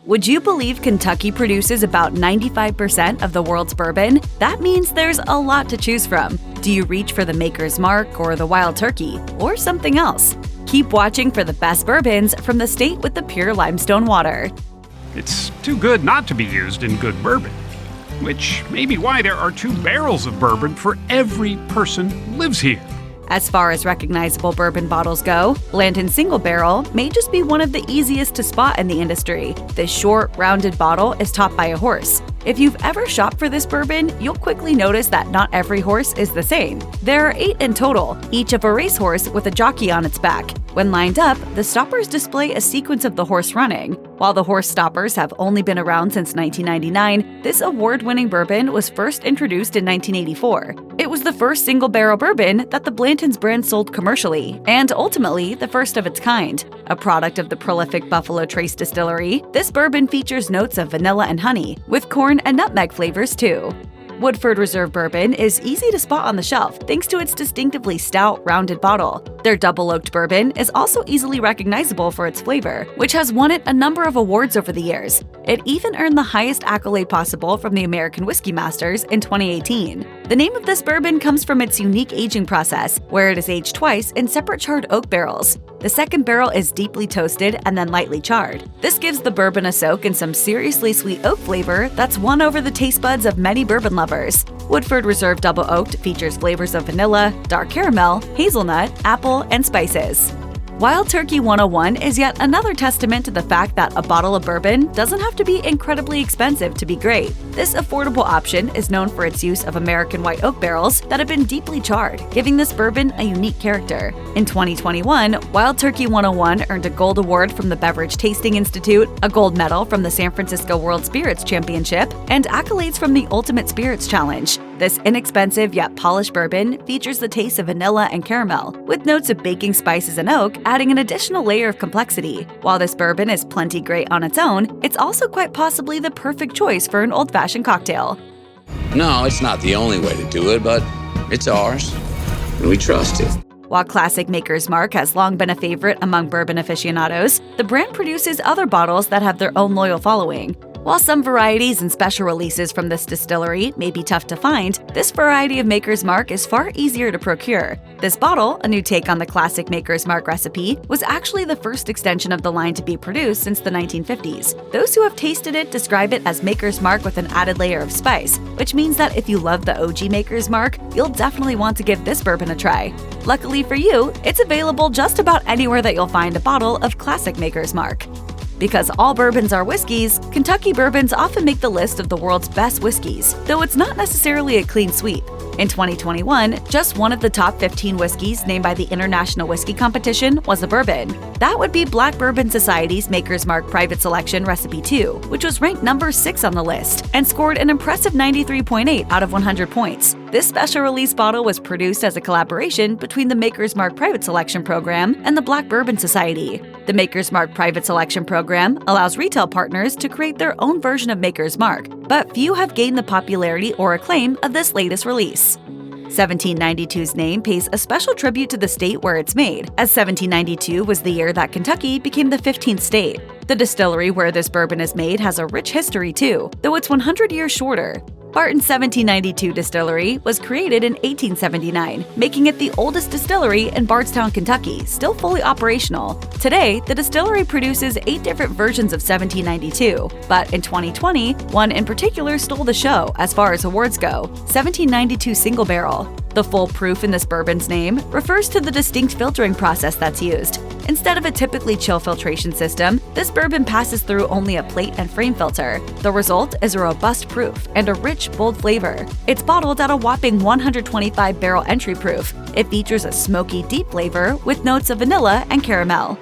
Would you believe Kentucky produces about 95% of the world's bourbon? That means there's a lot to choose from. Do you reach for the Maker's Mark or the Wild Turkey, or something else? Keep watching for the best bourbons from the state with the pure limestone water. It's too good not to be used in good bourbon, which may be why there are 2 barrels of bourbon for every person who lives here. As far as recognizable bourbon bottles go, Blanton Single Barrel may just be one of the easiest to spot in the industry. This short, rounded bottle is topped by a horse. If you've ever shopped for this bourbon, you'll quickly notice that not every horse is the same. There are 8 in total, each of a racehorse with a jockey on its back. When lined up, the stoppers display a sequence of the horse running. While the horse stoppers have only been around since 1999, this award-winning bourbon was first introduced in 1984. It was the first single-barrel bourbon that the Blanton's brand sold commercially, and ultimately the first of its kind. A product of the prolific Buffalo Trace Distillery, this bourbon features notes of vanilla and honey, with corn and nutmeg flavors too. Woodford Reserve Bourbon is easy to spot on the shelf thanks to its distinctively stout, rounded bottle. Their double-oaked bourbon is also easily recognizable for its flavor, which has won it a number of awards over the years. It even earned the highest accolade possible from the American Whiskey Masters in 2018. The name of this bourbon comes from its unique aging process, where it is aged twice in separate charred oak barrels. The second barrel is deeply toasted and then lightly charred. This gives the bourbon a soak in some seriously sweet oak flavor that's won over the taste buds of many bourbon lovers. Woodford Reserve Double Oaked features flavors of vanilla, dark caramel, hazelnut, apple, and spices. Wild Turkey 101 is yet another testament to the fact that a bottle of bourbon doesn't have to be incredibly expensive to be great. This affordable option is known for its use of American white oak barrels that have been deeply charred, giving this bourbon a unique character. In 2021, Wild Turkey 101 earned a Gold Award from the Beverage Tasting Institute, a gold medal from the San Francisco World Spirits Championship, and accolades from the Ultimate Spirits Challenge. This inexpensive yet polished bourbon features the taste of vanilla and caramel, with notes of baking spices and oak, adding an additional layer of complexity. While this bourbon is plenty great on its own, it's also quite possibly the perfect choice for an old-fashioned cocktail. No, it's not the only way to do it, but it's ours, and we trust it. While classic Maker's Mark has long been a favorite among bourbon aficionados, the brand produces other bottles that have their own loyal following. While some varieties and special releases from this distillery may be tough to find, this variety of Maker's Mark is far easier to procure. This bottle, a new take on the classic Maker's Mark recipe, was actually the first extension of the line to be produced since the 1950s. Those who have tasted it describe it as Maker's Mark with an added layer of spice, which means that if you love the OG Maker's Mark, you'll definitely want to give this bourbon a try. Luckily for you, it's available just about anywhere that you'll find a bottle of classic Maker's Mark. Because all bourbons are whiskeys, Kentucky bourbons often make the list of the world's best whiskeys, though it's not necessarily a clean sweep. In 2021, just one of the top 15 whiskeys named by the International Whiskey Competition was a bourbon. That would be Black Bourbon Society's Maker's Mark Private Selection Recipe 2, which was ranked number 6 on the list and scored an impressive 93.8 out of 100 points. This special release bottle was produced as a collaboration between the Maker's Mark Private Selection Program and the Black Bourbon Society. The Maker's Mark Private Selection Program allows retail partners to create their own version of Maker's Mark, but few have gained the popularity or acclaim of this latest release. 1792's name pays a special tribute to the state where it's made, as 1792 was the year that Kentucky became the 15th state. The distillery where this bourbon is made has a rich history too, though it's 100 years shorter. Barton's 1792 distillery was created in 1879, making it the oldest distillery in Bardstown, Kentucky, still fully operational. Today, the distillery produces 8 different versions of 1792, but in 2020, one in particular stole the show as far as awards go: 1792 Single Barrel. The full proof in this bourbon's name refers to the distinct filtering process that's used. Instead of a typically chill filtration system, this bourbon passes through only a plate and frame filter. The result is a robust proof and a rich, bold flavor. It's bottled at a whopping 125 barrel entry proof. It features a smoky, deep flavor with notes of vanilla and caramel.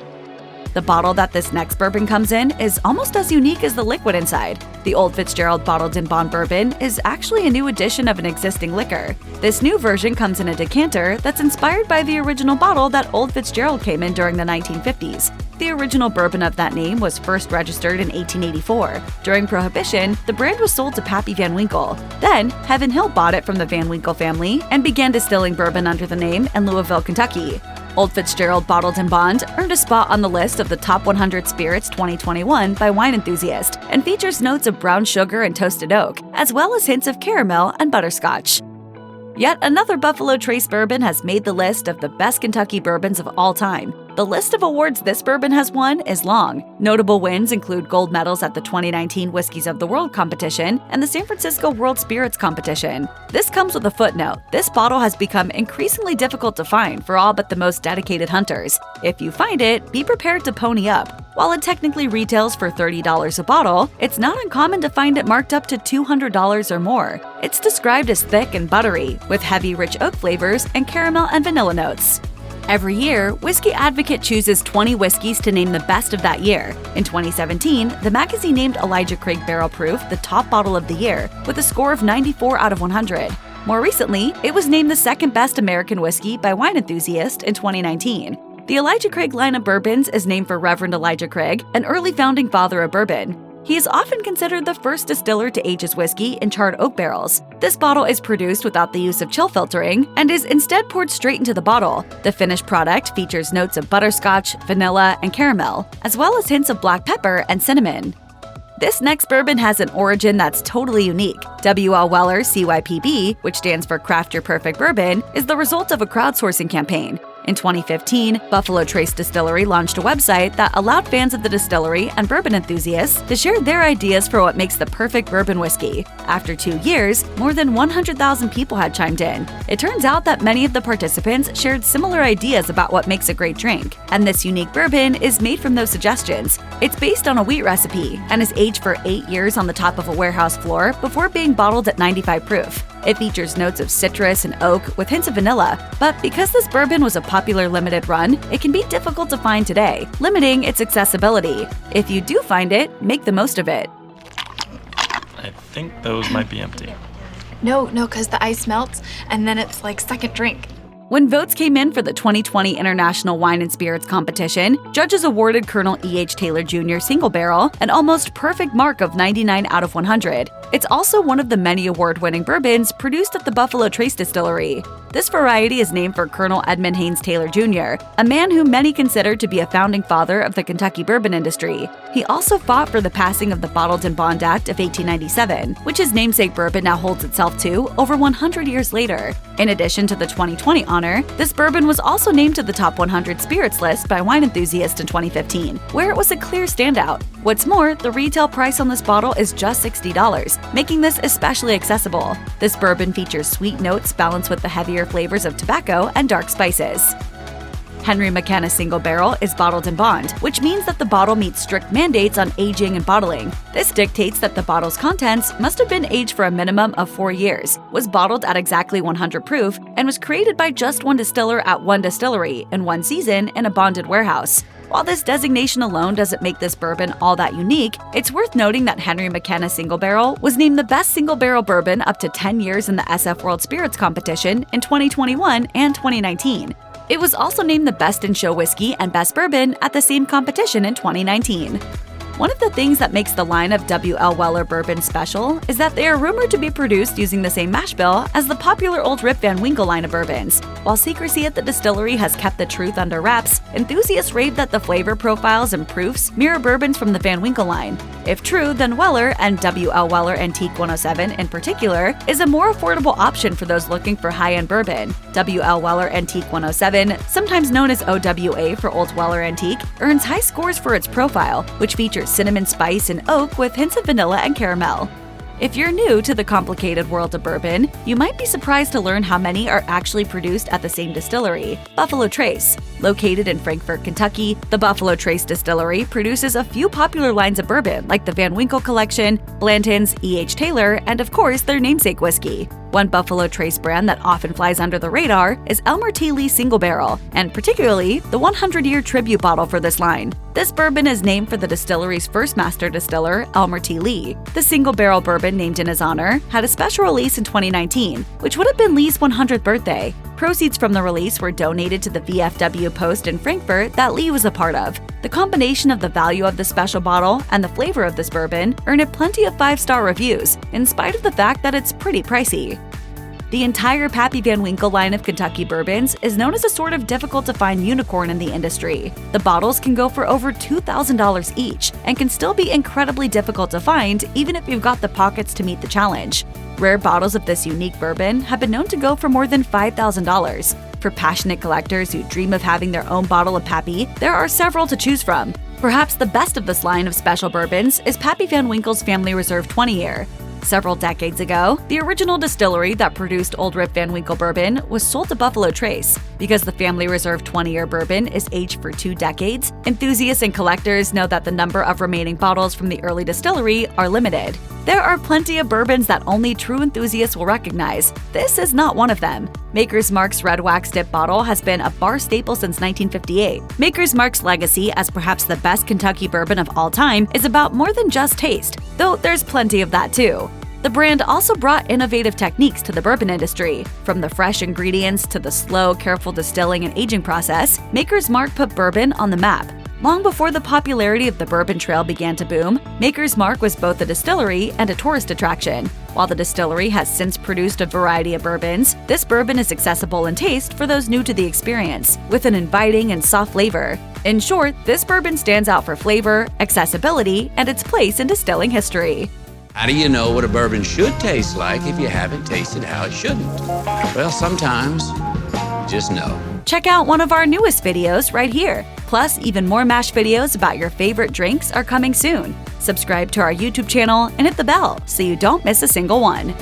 The bottle that this next bourbon comes in is almost as unique as the liquid inside. The Old Fitzgerald Bottled-in-Bond bourbon is actually a new edition of an existing liquor. This new version comes in a decanter that's inspired by the original bottle that Old Fitzgerald came in during the 1950s. The original bourbon of that name was first registered in 1884. During Prohibition, the brand was sold to Pappy Van Winkle. Then, Heaven Hill bought it from the Van Winkle family and began distilling bourbon under the name in Louisville, Kentucky. Old Fitzgerald Bottled-in-Bond earned a spot on the list of the Top 100 Spirits 2021 by Wine Enthusiast and features notes of brown sugar and toasted oak, as well as hints of caramel and butterscotch. Yet another Buffalo Trace bourbon has made the list of the best Kentucky bourbons of all time. The list of awards this bourbon has won is long. Notable wins include gold medals at the 2019 Whiskeys of the World competition and the San Francisco World Spirits competition. This comes with a footnote. This bottle has become increasingly difficult to find for all but the most dedicated hunters. If you find it, be prepared to pony up. While it technically retails for $30 a bottle, it's not uncommon to find it marked up to $200 or more. It's described as thick and buttery, with heavy, rich oak flavors and caramel and vanilla notes. Every year, Whiskey Advocate chooses 20 whiskeys to name the best of that year. In 2017, the magazine named Elijah Craig Barrel Proof the top bottle of the year, with a score of 94 out of 100. More recently, it was named the second best American whiskey by Wine Enthusiast in 2019. The Elijah Craig line of bourbons is named for Reverend Elijah Craig, an early founding father of bourbon. He is often considered the first distiller to age his whiskey in charred oak barrels. This bottle is produced without the use of chill filtering and is instead poured straight into the bottle. The finished product features notes of butterscotch, vanilla, and caramel, as well as hints of black pepper and cinnamon. This next bourbon has an origin that's totally unique. W.L. Weller's C.Y.P.B, which stands for Craft Your Perfect Bourbon, is the result of a crowdsourcing campaign. In 2015, Buffalo Trace Distillery launched a website that allowed fans of the distillery and bourbon enthusiasts to share their ideas for what makes the perfect bourbon whiskey. After 2 years, more than 100,000 people had chimed in. It turns out that many of the participants shared similar ideas about what makes a great drink, and this unique bourbon is made from those suggestions. It's based on a wheat recipe and is aged for 8 years on the top of a warehouse floor before being bottled at 95 proof. It features notes of citrus and oak with hints of vanilla, but because this bourbon was a popular limited run, it can be difficult to find today, limiting its accessibility. If you do find it, make the most of it. I think those might be empty. No, because the ice melts and then it's like second drink. When votes came in for the 2020 International Wine and Spirits competition, judges awarded Colonel E.H. Taylor Jr. Single Barrel an almost perfect mark of 99 out of 100. It's also one of the many award-winning bourbons produced at the Buffalo Trace Distillery. This variety is named for Colonel Edmund Haynes Taylor Jr., a man whom many consider to be a founding father of the Kentucky bourbon industry. He also fought for the passing of the Bottled-in-Bond Act of 1897, which his namesake bourbon now holds itself to over 100 years later. In addition to the 2020 honor, this bourbon was also named to the Top 100 Spirits list by Wine Enthusiast in 2015, where it was a clear standout. What's more, the retail price on this bottle is just $60, making this especially accessible. This bourbon features sweet notes balanced with the heavier flavors of tobacco and dark spices. Henry McKenna Single Barrel is bottled in bond, which means that the bottle meets strict mandates on aging and bottling. This dictates that the bottle's contents must have been aged for a minimum of 4 years, was bottled at exactly 100 proof, and was created by just one distiller at one distillery in one season in a bonded warehouse. While this designation alone doesn't make this bourbon all that unique, it's worth noting that Henry McKenna Single Barrel was named the best single barrel bourbon up to 10 years in the SF World Spirits competition in 2021 and 2019. It was also named the best in show whiskey and best bourbon at the same competition in 2019. One of the things that makes the line of W.L. Weller bourbons special is that they are rumored to be produced using the same mash bill as the popular Old Rip Van Winkle line of bourbons. While secrecy at the distillery has kept the truth under wraps, enthusiasts rave that the flavor profiles and proofs mirror bourbons from the Van Winkle line. If true, then Weller, and W.L. Weller Antique 107 in particular, is a more affordable option for those looking for high-end bourbon. W.L. Weller Antique 107, sometimes known as OWA for Old Weller Antique, earns high scores for its profile, which features cinnamon spice and oak with hints of vanilla and caramel. If you're new to the complicated world of bourbon, you might be surprised to learn how many are actually produced at the same distillery, Buffalo Trace. Located in Frankfort, Kentucky, the Buffalo Trace Distillery produces a few popular lines of bourbon like the Van Winkle Collection, Blanton's, E.H. Taylor, and of course their namesake whiskey. One Buffalo Trace brand that often flies under the radar is Elmer T. Lee Single Barrel, and particularly the 100-year tribute bottle for this line. This bourbon is named for the distillery's first master distiller, Elmer T. Lee. The single barrel bourbon named in his honor had a special release in 2019, which would have been Lee's 100th birthday. Proceeds from the release were donated to the VFW Post in Frankfurt that Lee was a part of. The combination of the value of the special bottle and the flavor of this bourbon earned it plenty of 5-star reviews, in spite of the fact that it's pretty pricey. The entire Pappy Van Winkle line of Kentucky bourbons is known as a sort of difficult-to-find unicorn in the industry. The bottles can go for over $2,000 each and can still be incredibly difficult to find even if you've got the pockets to meet the challenge. Rare bottles of this unique bourbon have been known to go for more than $5,000. For passionate collectors who dream of having their own bottle of Pappy, there are several to choose from. Perhaps the best of this line of special bourbons is Pappy Van Winkle's Family Reserve 20-year. Several decades ago, the original distillery that produced Old Rip Van Winkle bourbon was sold to Buffalo Trace. Because the Family Reserve 20-year bourbon is aged for 2 decades, enthusiasts and collectors know that the number of remaining bottles from the early distillery are limited. There are plenty of bourbons that only true enthusiasts will recognize. This is not one of them. Maker's Mark's Red Wax Dip bottle has been a bar staple since 1958. Maker's Mark's legacy as perhaps the best Kentucky bourbon of all time is about more than just taste, though there's plenty of that too. The brand also brought innovative techniques to the bourbon industry. From the fresh ingredients to the slow, careful distilling and aging process, Maker's Mark put bourbon on the map. Long before the popularity of the Bourbon Trail began to boom, Maker's Mark was both a distillery and a tourist attraction. While the distillery has since produced a variety of bourbons, this bourbon is accessible in taste for those new to the experience, with an inviting and soft flavor. In short, this bourbon stands out for flavor, accessibility, and its place in distilling history. How do you know what a bourbon should taste like if you haven't tasted how it shouldn't? Well, sometimes you just know. Check out one of our newest videos right here. Plus, even more MASH videos about your favorite drinks are coming soon. Subscribe to our YouTube channel and hit the bell so you don't miss a single one.